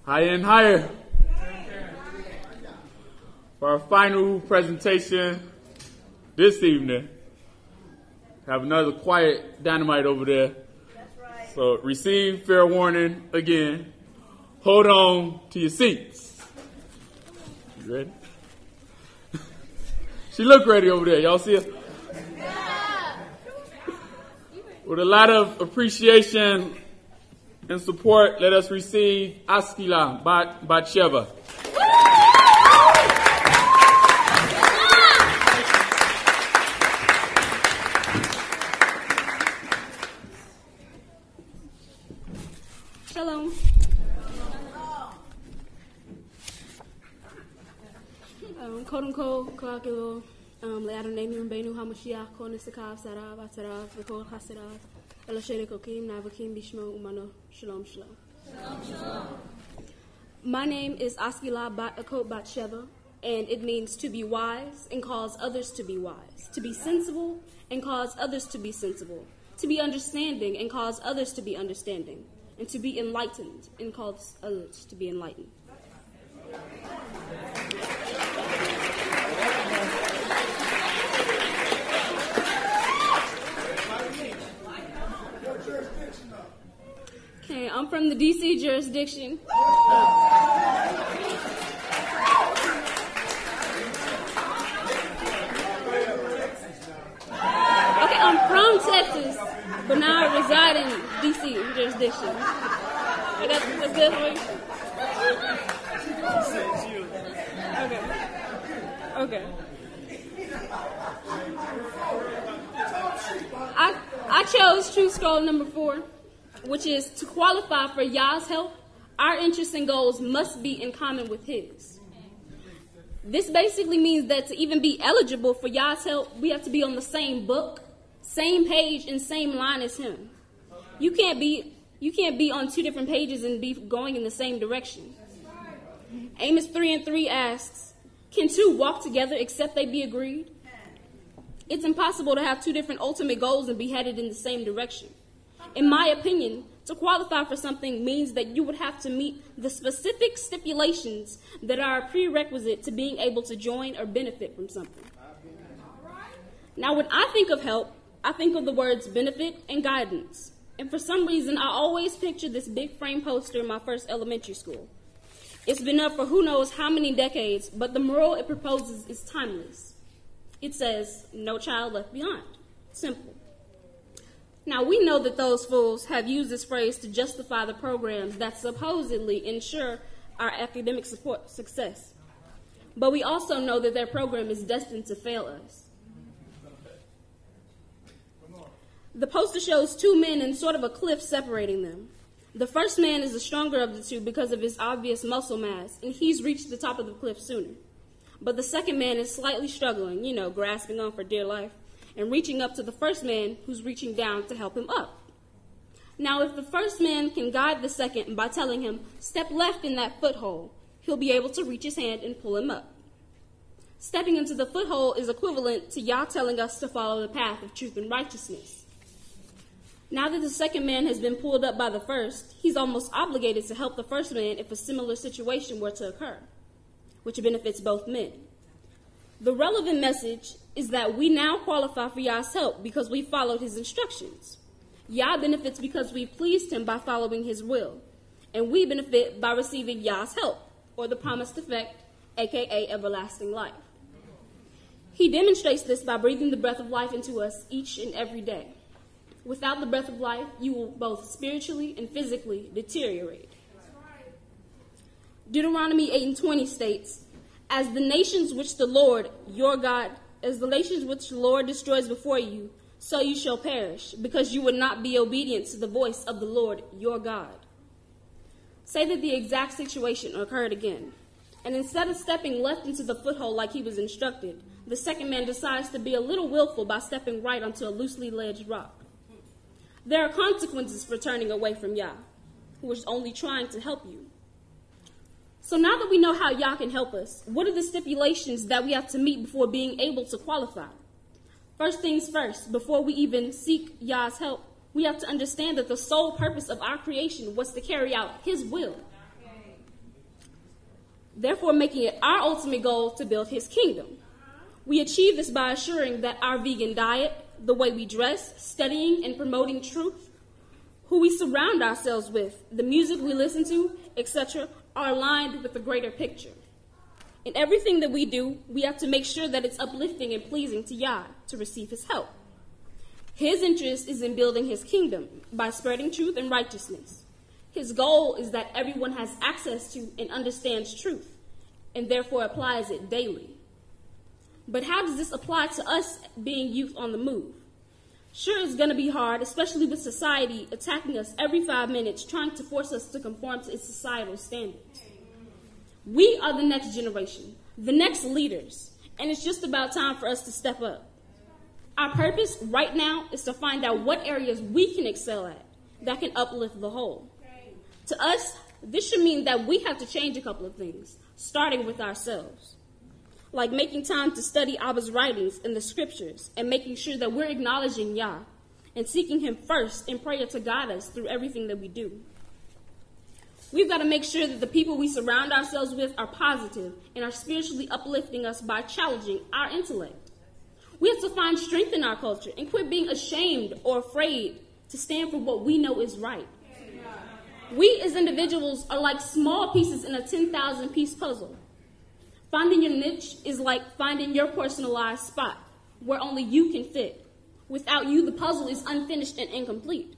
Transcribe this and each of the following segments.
Higher and higher. For our final presentation this evening, have another quiet dynamite over there. That's right. So receive fair warning again. Hold on to your seats. You ready? She look ready over there. Y'all see her? Yeah. With a lot of appreciation and support, let us receive Ahskeelah, Bahtshevah. Shalom. Kodem ko kakilo le'adonenu benu hamashiach ko nisakav sarav atarav v'kol hasarav elashene kokim navakim bishmo umano. Shalom, shalom. My name is Ahskeelah Bahtshevah, and it means to be wise and cause others to be wise, to be sensible and cause others to be sensible, to be understanding and cause others to be understanding, and to be enlightened and cause others to be enlightened. Okay, I'm from the DC jurisdiction. Okay, I'm from Texas, but now I reside in DC jurisdiction. That's good for you? Okay. I chose Truth Scroll number 4, which is to qualify for Yah's help, our interests and goals must be in common with His. This basically means that to even be eligible for Yah's help, we have to be on the same book, same page, and same line as Him. You can't be on 2 different pages and be going in the same direction. Amos 3:3 asks, can 2 walk together except they be agreed? It's impossible to have 2 different ultimate goals and be headed in the same direction. In my opinion, to qualify for something means that you would have to meet the specific stipulations that are a prerequisite to being able to join or benefit from something. Now, when I think of help, I think of the words benefit and guidance. And for some reason, I always picture this big frame poster in my first elementary school. It's been up for who knows how many decades, but the moral it proposes is timeless. It says, no child left behind. Simple. Now, we know that those fools have used this phrase to justify the programs that supposedly ensure our academic success. But we also know that their program is destined to fail us. The poster shows 2 men in sort of a cliff separating them. The first man is the stronger of the 2 because of his obvious muscle mass, and he's reached the top of the cliff sooner. But the second man is slightly struggling, grasping on for dear life, and reaching up to the first man who's reaching down to help him up. Now, if the first man can guide the second by telling him, step left in that foothold, he'll be able to reach his hand and pull him up. Stepping into the foothold is equivalent to Yah telling us to follow the path of truth and righteousness. Now that the second man has been pulled up by the first, he's almost obligated to help the first man if a similar situation were to occur, which benefits both men. The relevant message is that we now qualify for Yah's help because we followed His instructions. Yah benefits because we pleased Him by following His will, and we benefit by receiving Yah's help, or the promised effect, aka everlasting life. He demonstrates this by breathing the breath of life into us each and every day. Without the breath of life, you will both spiritually and physically deteriorate. Deuteronomy 8:20 states, as the nations which the Lord, your God, as the nations which the Lord destroys before you, so you shall perish, because you would not be obedient to the voice of the Lord, your God. Say that the exact situation occurred again, and instead of stepping left into the foothold like he was instructed, the second man decides to be a little willful by stepping right onto a loosely ledged rock. There are consequences for turning away from Yah, who is only trying to help you. So now that we know how Yah can help us, what are the stipulations that we have to meet before being able to qualify? First things first, before we even seek Yah's help, we have to understand that the sole purpose of our creation was to carry out His will. therefore making it our ultimate goal to build his kingdom. We achieve this by assuring that our vegan diet, the way we dress, studying and promoting truth, who we surround ourselves with, the music we listen to, etc., are aligned with the greater picture. In everything that we do, we have to make sure that it's uplifting and pleasing to Yah to receive his help. His interest is in building his kingdom by spreading truth and righteousness. His goal is that everyone has access to and understands truth, and therefore applies it daily. But how does this apply to us being youth on the move? Sure, it's going to be hard, especially with society attacking us every 5 minutes, trying to force us to conform to its societal standards. We are the next generation, the next leaders, and it's just about time for us to step up. Our purpose right now is to find out what areas we can excel at that can uplift the whole. To us, this should mean that we have to change a couple of things, starting with ourselves, like making time to study Abba's writings in the scriptures and making sure that we're acknowledging Yah and seeking him first in prayer to guide us through everything that we do. We've got to make sure that the people we surround ourselves with are positive and are spiritually uplifting us by challenging our intellect. We have to find strength in our culture and quit being ashamed or afraid to stand for what we know is right. We as individuals are like small pieces in a 10,000-piece puzzle. Finding your niche is like finding your personalized spot where only you can fit. Without you, the puzzle is unfinished and incomplete.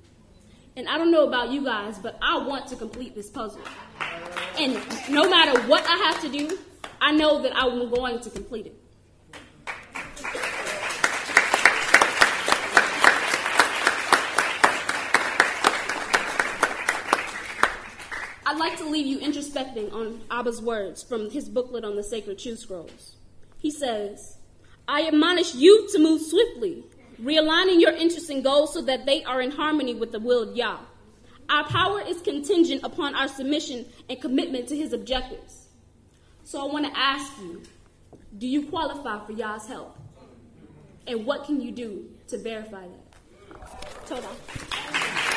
And I don't know about you guys, but I want to complete this puzzle. And no matter what I have to do, I know that I'm going to complete it. I'd like to leave you introspecting on Abba's words from his booklet on the sacred truth scrolls. He says, I admonish you to move swiftly, realigning your interests and goals so that they are in harmony with the will of Yah. Our power is contingent upon our submission and commitment to his objectives. So I want to ask you, do you qualify for Yah's help? And what can you do to verify that? Toda.